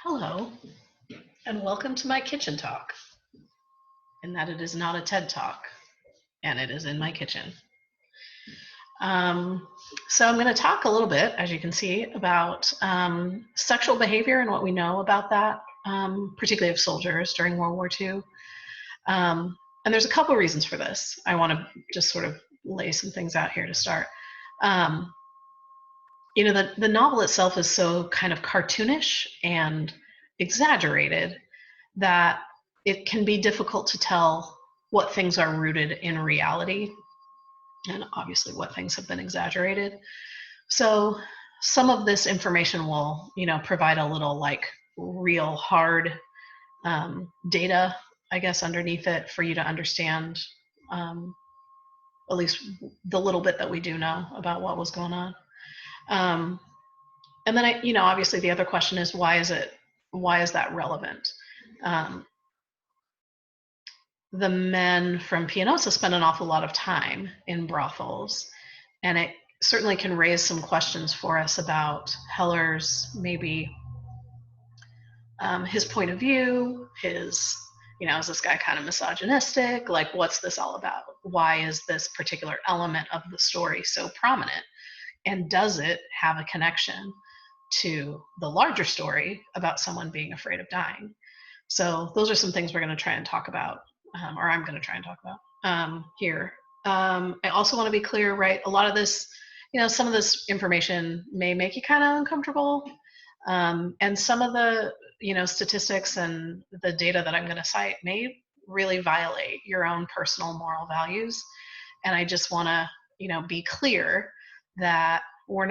Hello, and welcome to my kitchen talk, in that it is not a TED talk, and it is in my kitchen. Um, so I'm going to talk a little bit, as you can see, about sexual behavior and what we know about that, particularly of soldiers during World War II. And there's a couple of reasons for this. I want to just sort of lay some things out here to start. The novel itself is so kind of cartoonish and exaggerated that it can be difficult to tell what things are rooted in reality and obviously what things have been exaggerated. So some of this information will, provide a little like real hard data, I guess, underneath it for you to understand at least the little bit that we do know about what was going on. And then, obviously the other question is, why is that relevant? The men from Pianosa spend an awful lot of time in brothels, and it certainly can raise some questions for us about Heller's maybe his point of view, his, is this guy kind of misogynistic? Like, what's this all about? Why is this particular element of the story so prominent? And does it have a connection to the larger story about someone being afraid of dying? So those are some things we're going to try and talk about, or I'm going to try and talk about here. I also want to be clear, right? A lot of this, some of this information may make you kind of uncomfortable. And some of the, statistics and the data that I'm going to cite may really violate your own personal moral values. And I just want to, be clear that I'm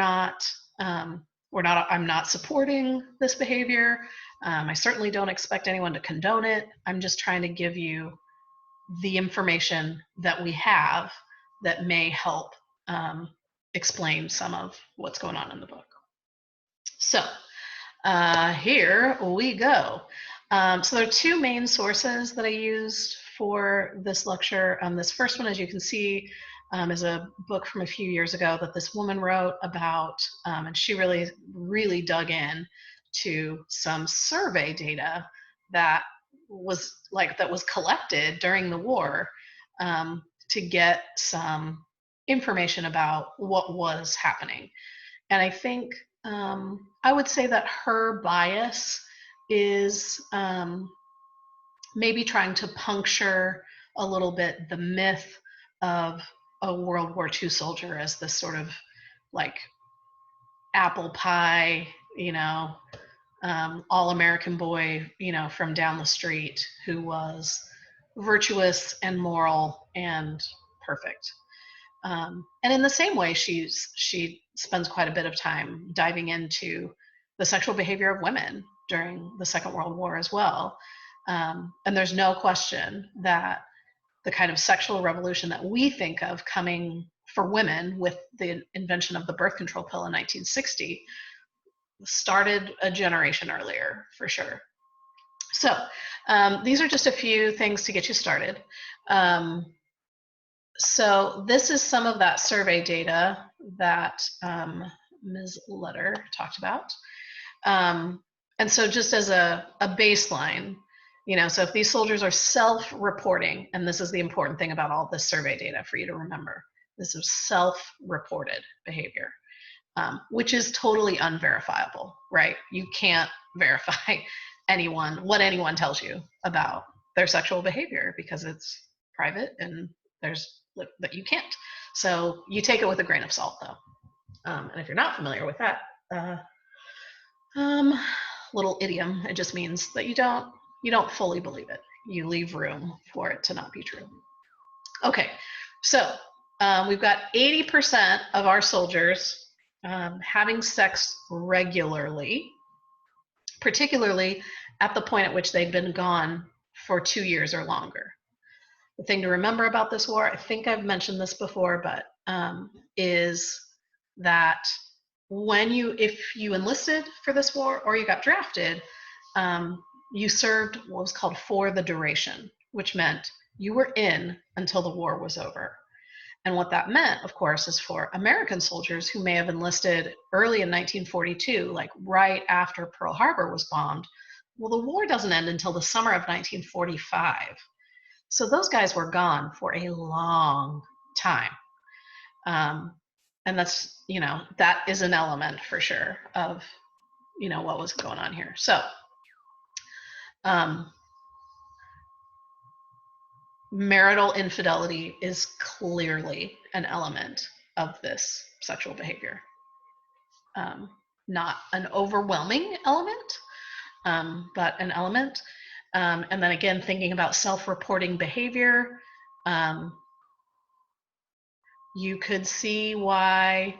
not supporting this behavior. I certainly don't expect anyone to condone it. I'm just trying to give you the information that we have that may help explain some of what's going on in the book. So here we go. So there are two main sources that I used for this lecture. This first one, as you can see, is a book from a few years ago that this woman wrote about, and she really, really dug in to some survey data that was collected during the war to get some information about what was happening. And I think I would say that her bias is maybe trying to puncture a little bit the myth of a World War II soldier as this sort of like apple pie, all-American boy, from down the street who was virtuous and moral and perfect. And in the same way, she spends quite a bit of time diving into the sexual behavior of women during the Second World War as well. And there's no question that the kind of sexual revolution that we think of coming for women with the invention of the birth control pill in 1960 started a generation earlier, for sure. So these are just a few things to get you started. So this is some of that survey data that Ms. Letter talked about. And so just as a baseline, so if these soldiers are self-reporting, and this is the important thing about all this survey data for you to remember, this is self-reported behavior, which is totally unverifiable, right? You can't verify what anyone tells you about their sexual behavior because it's private and that you can't. So you take it with a grain of salt, though. And if you're not familiar with that little idiom, it just means that you don't fully believe it. You leave room for it to not be true. Okay, so we've got 80% of our soldiers having sex regularly, particularly at the point at which they've been gone for 2 years or longer. The thing to remember about this war, I think I've mentioned this before, but is that if you enlisted for this war or you got drafted, you served what was called for the duration, which meant you were in until the war was over. And what that meant, of course, is for American soldiers who may have enlisted early in 1942, like right after Pearl Harbor was bombed, well, the war doesn't end until the summer of 1945. So those guys were gone for a long time. And that's, that is an element for sure of, what was going on here. So, marital infidelity is clearly an element of this sexual behavior. Not an overwhelming element, but an element. And then again, thinking about self-reporting behavior, you could see why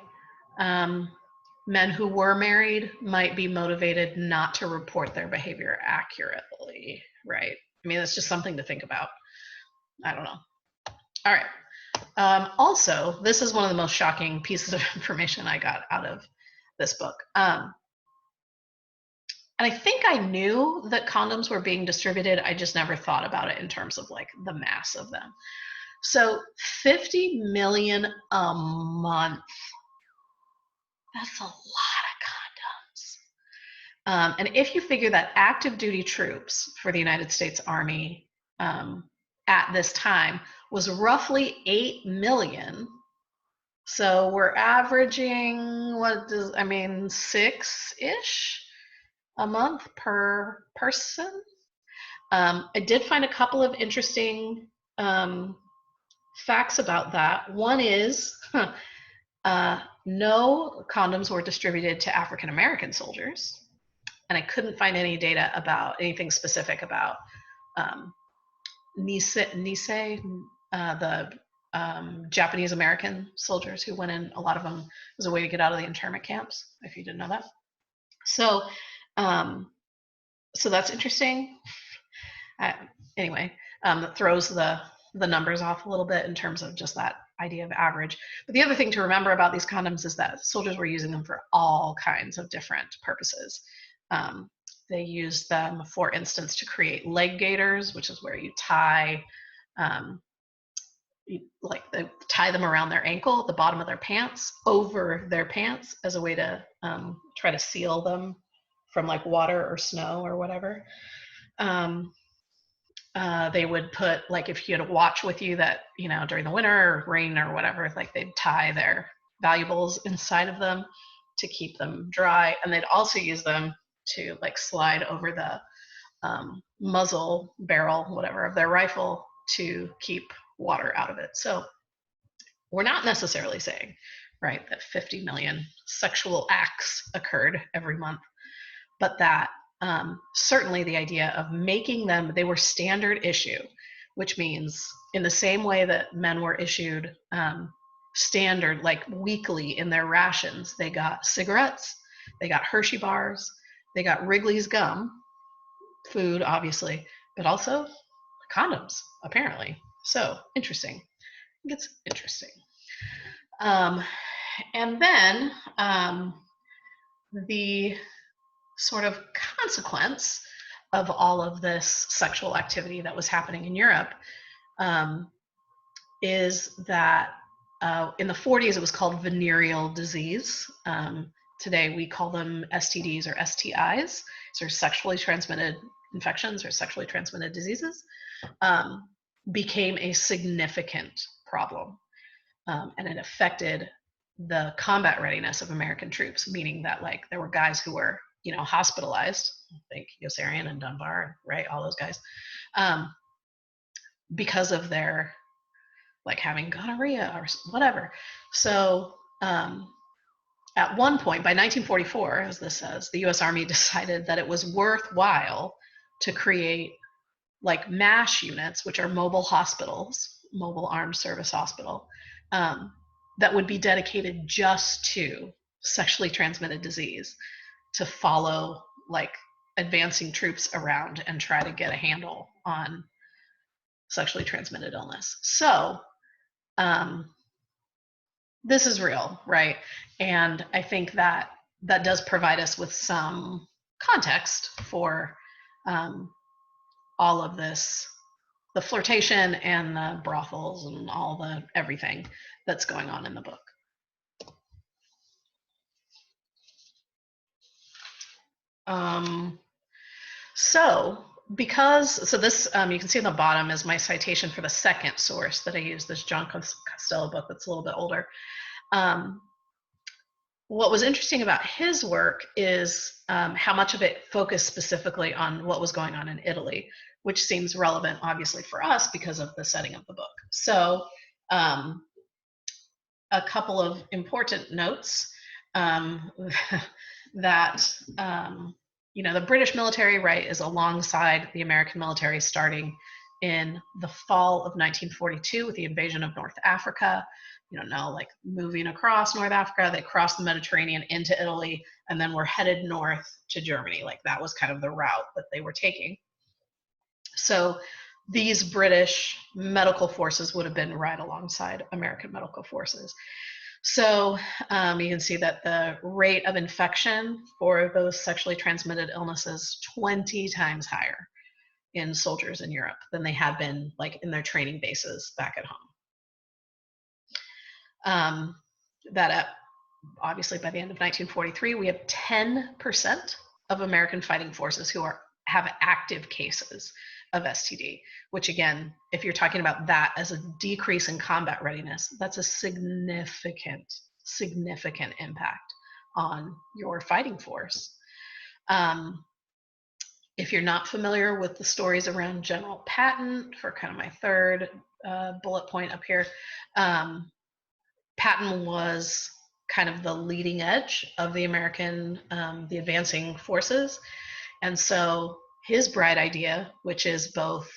men who were married might be motivated not to report their behavior accurately, right? I mean, that's just something to think about. I don't know. All right. Also, this is one of the most shocking pieces of information I got out of this book. And I think I knew that condoms were being distributed. I just never thought about it in terms of like the mass of them. So 50 million a month. That's a lot of condoms. And if you figure that active duty troops for the United States Army at this time was roughly 8 million. So we're averaging, 6-ish a month per person. I did find a couple of interesting facts about that. One is no condoms were distributed to African American soldiers. And I couldn't find any data about anything specific about Nisei, the Japanese American soldiers who went in. A lot of them was a way to get out of the internment camps, if you didn't know that. So, so that's interesting. Anyway, that throws the numbers off a little bit in terms of just that idea of average. But the other thing to remember about these condoms is that soldiers were using them for all kinds of different purposes. They used them, for instance, to create leg gaiters, which is where you tie, they tie them around their ankle, the bottom of their pants, over their pants as a way to try to seal them from like water or snow or whatever. They would put, like, if you had a watch with you that, during the winter or rain or whatever, like they'd tie their valuables inside of them to keep them dry. And they'd also use them to like slide over the muzzle, barrel, whatever, of their rifle to keep water out of it. So we're not necessarily saying, right, that 50 million sexual acts occurred every month, but that certainly the idea of making them, they were standard issue, which means in the same way that men were issued standard, like weekly in their rations, they got cigarettes, they got Hershey bars, they got Wrigley's gum, food obviously, but also condoms apparently. So interesting. I think it's interesting. And then the sort of consequence of all of this sexual activity that was happening in Europe is that in the 40s it was called venereal disease. Today we call them STDs or STIs, so sexually transmitted infections or sexually transmitted diseases, became a significant problem. And it affected the combat readiness of American troops, meaning that like there were guys who were, hospitalized, like Yossarian and Dunbar, right, all those guys, because of their like having gonorrhea or whatever. So at one point, by 1944, as this says, the US Army decided that it was worthwhile to create like MASH units, which are mobile hospitals, mobile armed service hospital, that would be dedicated just to sexually transmitted disease, to follow like advancing troops around and try to get a handle on sexually transmitted illness. So this is real, right? And I think that that does provide us with some context for all of this, the flirtation and the brothels and all the everything that's going on in the book. So this, you can see on the bottom is my citation for the second source that I use, this John Costello book that's a little bit older. What was interesting about his work is how much of it focused specifically on what was going on in Italy, which seems relevant, obviously, for us because of the setting of the book. So a couple of important notes that the British military, right, is alongside the American military starting in the fall of 1942 with the invasion of North Africa. Like moving across North Africa, they crossed the Mediterranean into Italy, and then were headed north to Germany. Like that was kind of the route that they were taking. So these British medical forces would have been right alongside American medical forces. So you can see that the rate of infection for those sexually transmitted illnesses 20 times higher in soldiers in Europe than they had been like in their training bases back at home. Obviously by the end of 1943, we have 10% of American fighting forces who have active cases of STD, which again, if you're talking about that as a decrease in combat readiness, that's a significant impact on your fighting force. If you're not familiar with the stories around General Patton, for kind of my third bullet point up here, Patton was kind of the leading edge of the American, the advancing forces. And so his bright idea, which is both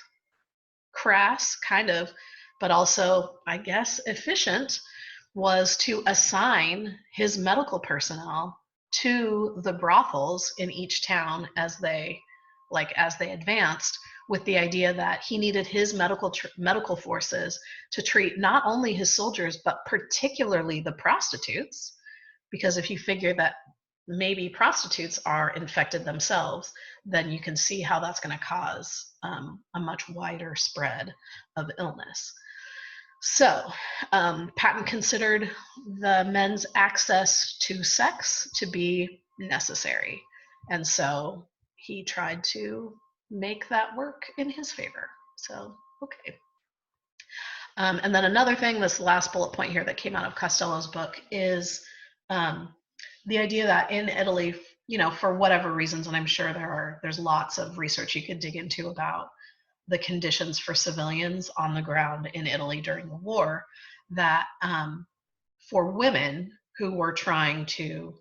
crass, kind of, but also, I guess, efficient, was to assign his medical personnel to the brothels in each town as they advanced, with the idea that he needed his medical forces to treat not only his soldiers, but particularly the prostitutes, because if you figure that maybe prostitutes are infected themselves, then you can see how that's going to cause a much wider spread of illness. So Patton considered the men's access to sex to be necessary, and so he tried to make that work in his favor. So, okay. And then another thing, this last bullet point here that came out of Costello's book is the idea that in Italy, for whatever reasons, and I'm sure there's lots of research you could dig into about the conditions for civilians on the ground in Italy during the war, that for women who were trying to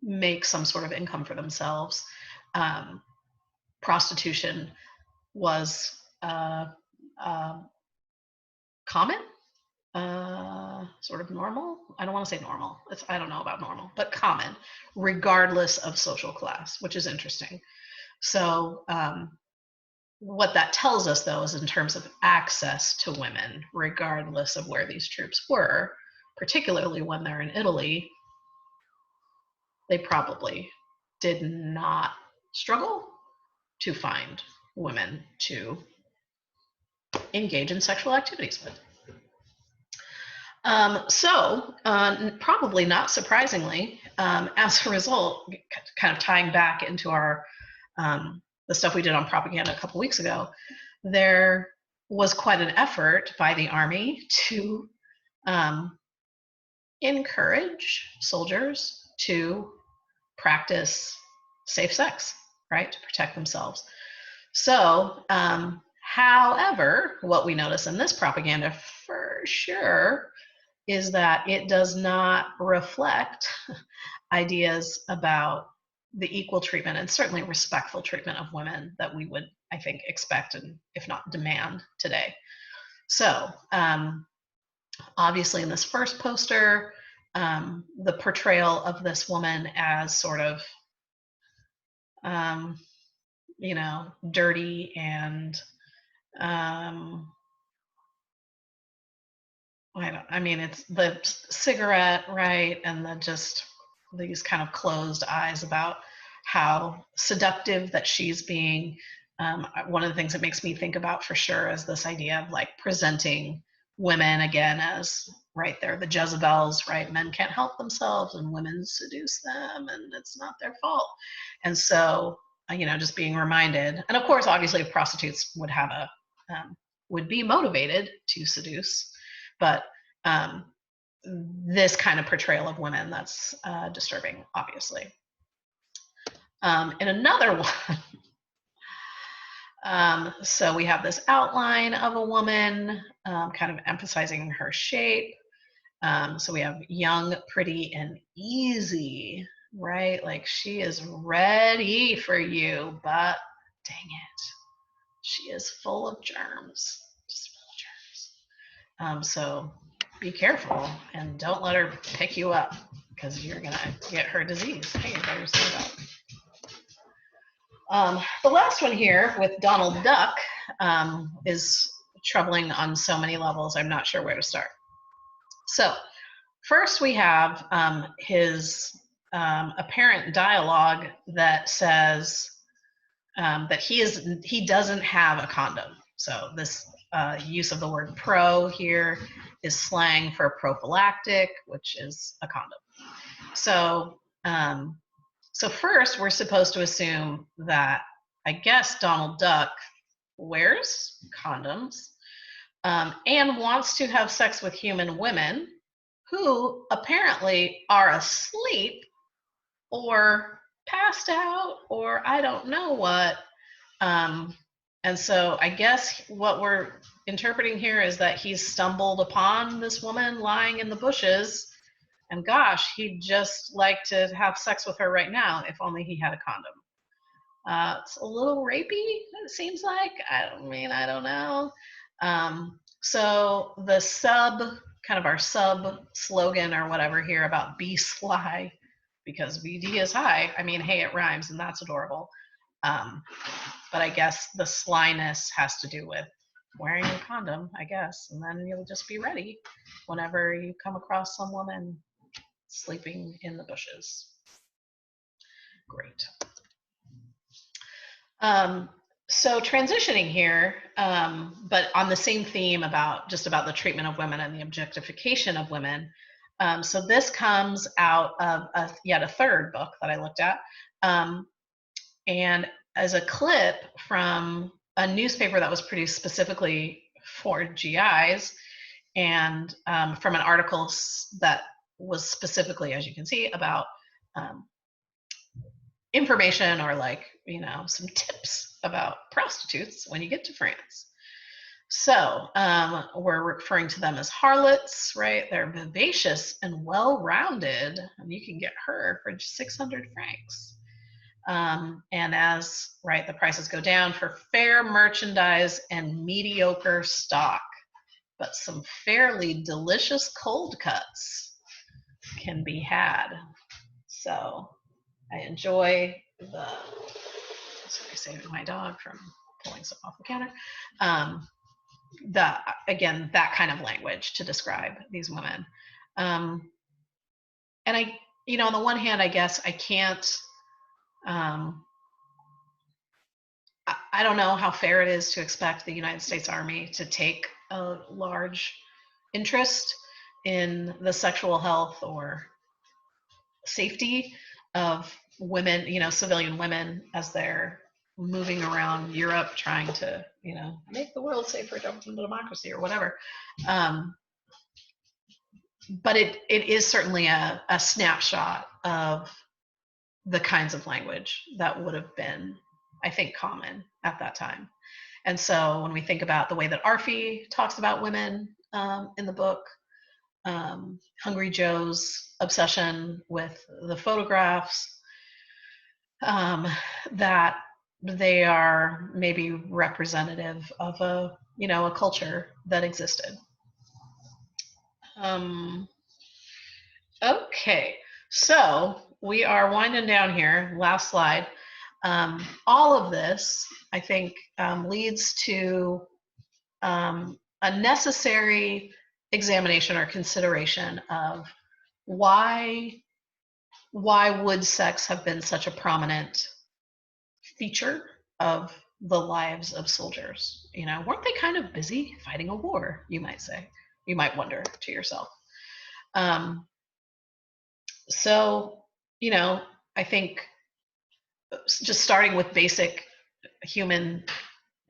make some sort of income for themselves, prostitution was common, sort of normal. I don't want to say normal. I don't know about normal, but common, regardless of social class, which is interesting. So what that tells us, though, is in terms of access to women, regardless of where these troops were, particularly when they're in Italy, they probably did not struggle to find women to engage in sexual activities with. So probably not surprisingly, as a result, kind of tying back into our the stuff we did on propaganda a couple weeks ago, there was quite an effort by the Army to encourage soldiers to practice safe sex, right, to protect themselves. So, however, what we notice in this propaganda for sure is that it does not reflect ideas about the equal treatment and certainly respectful treatment of women that we would, I think, expect and if not demand today. So obviously in this first poster, the portrayal of this woman as sort of, dirty and it's the cigarette, right? And then just these kind of closed eyes about how seductive that she's being, one of the things that makes me think about for sure is this idea of like presenting women again as, right, they're the Jezebels, right? Men can't help themselves and women seduce them and it's not their fault. And so, just being reminded, and of course, obviously prostitutes would have would be motivated to seduce, but this kind of portrayal of women, that's disturbing, obviously. In another one, so we have this outline of a woman, kind of emphasizing her shape. So we have young, pretty, and easy, right? Like she is ready for you, but dang it, she is full of germs, just full of germs. So be careful and don't let her pick you up because you're gonna get her disease. Hey, you better say that. The last one here with Donald Duck is troubling on so many levels. I'm not sure where to start. So first we have his apparent dialogue that says that he doesn't have a condom. So this use of the word pro here is slang for prophylactic, which is a condom. So so first, we're supposed to assume that, I guess, Donald Duck wears condoms and wants to have sex with human women who apparently are asleep or passed out or I don't know what. And so I guess what we're interpreting here is that he's stumbled upon this woman lying in the bushes. And gosh, he'd just like to have sex with her right now if only he had a condom. It's a little rapey, it seems like. I don't know. So the our sub slogan or whatever here about be sly because VD is high. I mean, hey, it rhymes and that's adorable. But I guess the slyness has to do with wearing a condom, I guess, and then you'll just be ready whenever you come across some woman sleeping in the bushes. Great. So transitioning here, but on the same theme about the treatment of women and the objectification of women. So this comes out of yet a third book that I looked at, and as a clip from a newspaper that was produced specifically for GIs, and from an article that was specifically, as you can see, about information or some tips about prostitutes when you get to France. So we're referring to them as harlots, right? They're vivacious and well-rounded, and you can get her for 600 francs. And as, right, the prices go down for fair merchandise and mediocre stock, but some fairly delicious cold cuts can be had. So I enjoy saving my dog from pulling stuff off the counter. Again, that kind of language to describe these women. And I, on the one hand, I guess I can't, I don't know how fair it is to expect the United States Army to take a large interest in the sexual health or safety of women, civilian women, as they're moving around Europe trying to, make the world safer for democracy or whatever. But it is certainly a snapshot of the kinds of language that would have been, I think, common at that time. And so when we think about the way that Arfie talks about women in the book, Hungry Joe's obsession with the photographs, that they are maybe representative of a culture that existed. Okay, so we are winding down here. Last slide. All of this, I think, leads to a necessary examination or consideration of why would sex have been such a prominent feature of the lives of soldiers? Weren't they kind of busy fighting a war, you might say? You might wonder to yourself. So, I think just starting with basic human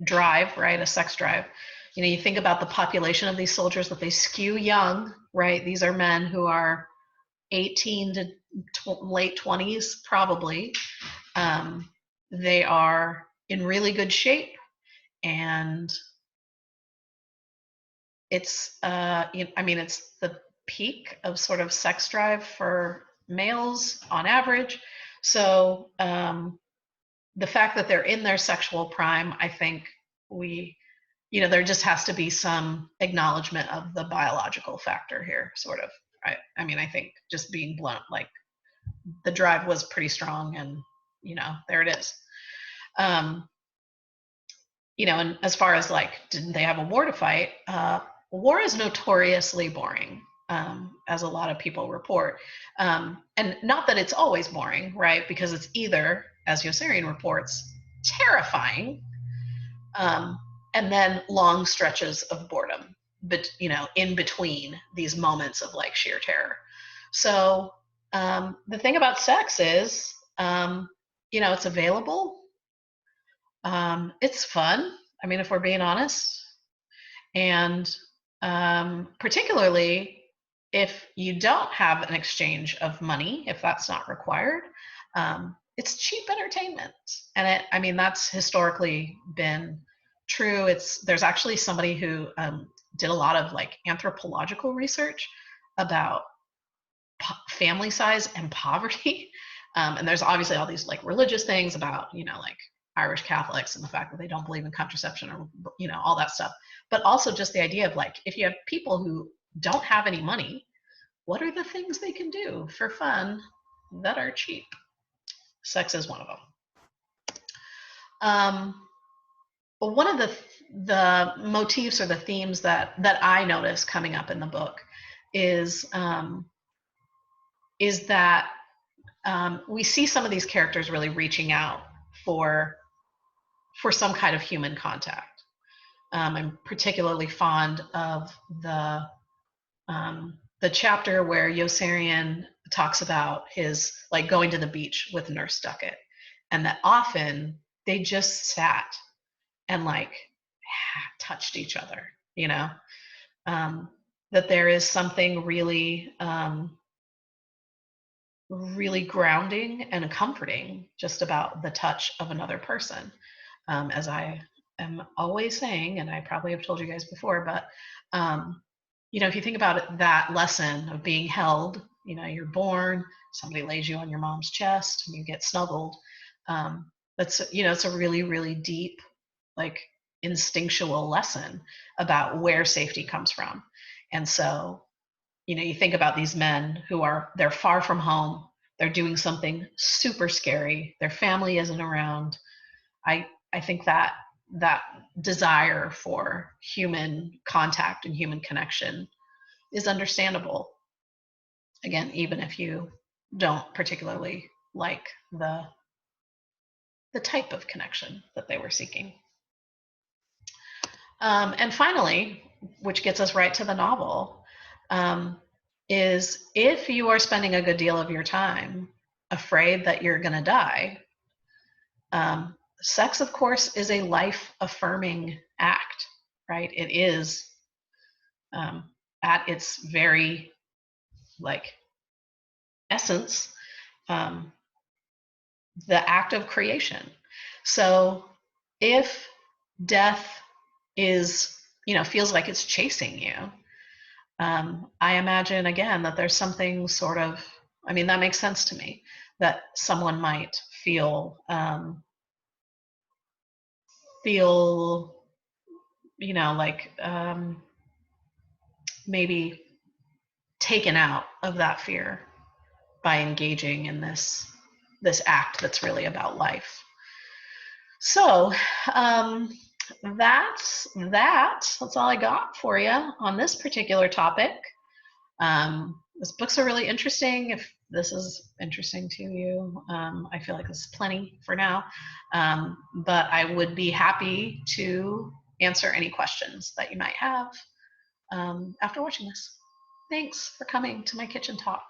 drive, right? A sex drive. You think about the population of these soldiers, that they skew young, right? These are men who are 18 to late 20s, probably. They are in really good shape, and it's, it's the peak of sort of sex drive for males on average. So the fact that they're in their sexual prime, I think there just has to be some acknowledgement of the biological factor here, sort of. Right? I think just being blunt, like the drive was pretty strong, and there it is. And as far as like, didn't they have a war to fight? War is notoriously boring, as a lot of people report. And not that it's always boring, right? Because it's either, as Yossarian reports, terrifying, and then long stretches of boredom, but in between these moments of like sheer terror. So the thing about sex is, it's available. It's fun. If we're being honest, and particularly if you don't have an exchange of money, if that's not required, it's cheap entertainment. And that's historically been true. There's actually somebody who did a lot of like anthropological research about family size and poverty. And there's obviously all these like religious things about, like Irish Catholics and the fact that they don't believe in contraception, or, all that stuff. But also just the idea of like, if you have people who don't have any money, what are the things they can do for fun that are cheap? Sex is one of them. But one of the motifs or the themes that I notice coming up in the book is that we see some of these characters really reaching out for some kind of human contact. I'm particularly fond of the chapter where Yossarian talks about his like going to the beach with Nurse Duckett, and that often they just sat and like touched each other. That there is something really really grounding and comforting just about the touch of another person. As I am always saying, and I probably have told you guys before, but if you think about it, that lesson of being held, you're born, somebody lays you on your mom's chest, and you get snuggled. It's a really, really deep, like instinctual lesson about where safety comes from. And so, you think about these men they're far from home, they're doing something super scary, their family isn't around. I think that desire for human contact and human connection is understandable. Again, even if you don't particularly like the type of connection that they were seeking. And finally, which gets us right to the novel, is if you are spending a good deal of your time afraid that you're going to die, sex, of course, is a life-affirming act, right? It is, at its very, like, essence, the act of creation. So if death is, feels like it's chasing you, I imagine, again, that there's something sort of, that makes sense to me, that someone might feel, like maybe taken out of that fear by engaging in this act that's really about life. So that's all I got for you on this particular topic. Those books are really interesting. If this is interesting to you, I feel like this is plenty for now. But I would be happy to answer any questions that you might have after watching this. Thanks for coming to my kitchen talk.